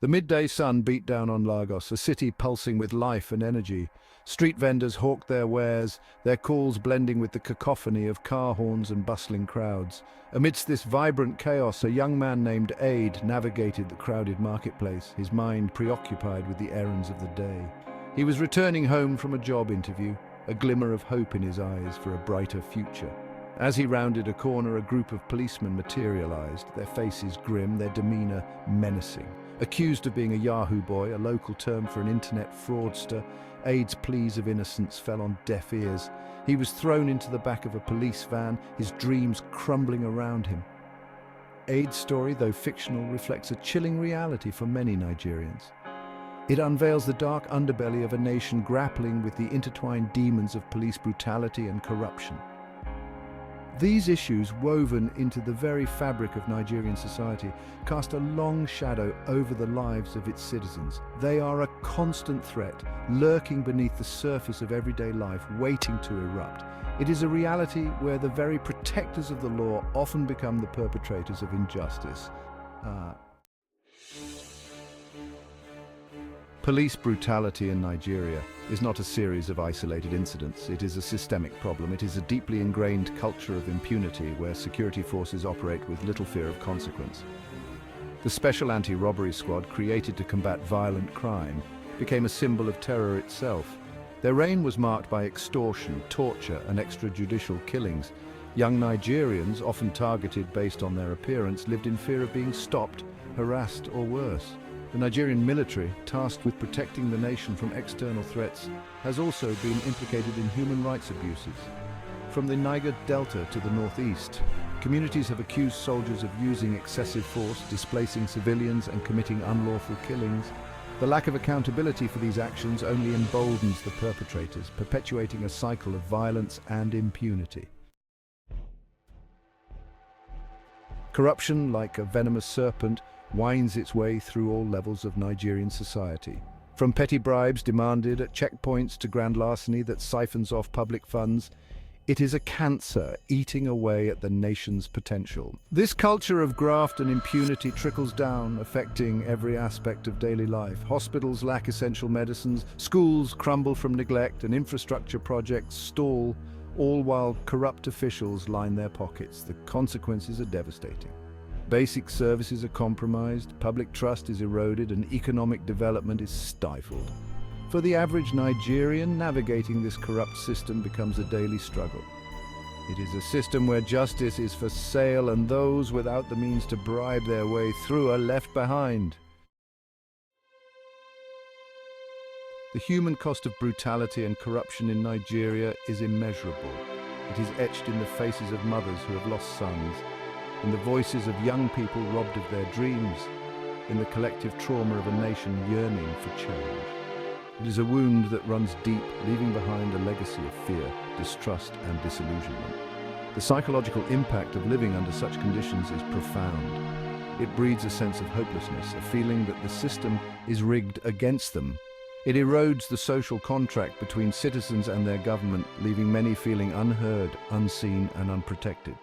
The midday sun beat down on Lagos, a city pulsing with life and energy. Street vendors hawked their wares, their calls blending with the cacophony of car horns and bustling crowds. Amidst this vibrant chaos, a young man named Aid navigated the crowded marketplace, his mind preoccupied with the errands of the day. He was returning home from a job interview, a glimmer of hope in his eyes for a brighter future. As he rounded a corner, a group of policemen materialized, their faces grim, their demeanor menacing. Accused of being a Yahoo boy, a local term for an internet fraudster, Aid's pleas of innocence fell on deaf ears. He was thrown into the back of a police van, his dreams crumbling around him. Aid's story, though fictional, reflects a chilling reality for many Nigerians. It unveils the dark underbelly of a nation grappling with the intertwined demons of police brutality and corruption. These issues, woven into the very fabric of Nigerian society, cast a long shadow over the lives of its citizens. They are a constant threat, lurking beneath the surface of everyday life, waiting to erupt. It is a reality where the very protectors of the law often become the perpetrators of injustice. Police brutality in Nigeria is not a series of isolated incidents. It is a systemic problem. It is a deeply ingrained culture of impunity where security forces operate with little fear of consequence. The Special Anti-Robbery Squad, created to combat violent crime, became a symbol of terror itself. Their reign was marked by extortion, torture, and extrajudicial killings. Young Nigerians, often targeted based on their appearance, lived in fear of being stopped, harassed, or worse. The Nigerian military, tasked with protecting the nation from external threats, has also been implicated in human rights abuses. From the Niger Delta to the northeast, communities have accused soldiers of using excessive force, displacing civilians, and committing unlawful killings. The lack of accountability for these actions only emboldens the perpetrators, perpetuating a cycle of violence and impunity. Corruption, like a venomous serpent, winds its way through all levels of Nigerian society. From petty bribes demanded at checkpoints to grand larceny that siphons off public funds, it is a cancer eating away at the nation's potential. This culture of graft and impunity trickles down, affecting every aspect of daily life. Hospitals lack essential medicines, schools crumble from neglect, and infrastructure projects stall, all while corrupt officials line their pockets. The consequences are devastating. Basic services are compromised, public trust is eroded, and economic development is stifled. For the average Nigerian, navigating this corrupt system becomes a daily struggle. It is a system where justice is for sale and those without the means to bribe their way through are left behind. The human cost of brutality and corruption in Nigeria is immeasurable. It is etched in the faces of mothers who have lost sons, in the voices of young people robbed of their dreams, in the collective trauma of a nation yearning for change. It is a wound that runs deep, leaving behind a legacy of fear, distrust, and disillusionment. The psychological impact of living under such conditions is profound. It breeds a sense of hopelessness, a feeling that the system is rigged against them. It erodes the social contract between citizens and their government, leaving many feeling unheard, unseen, and unprotected.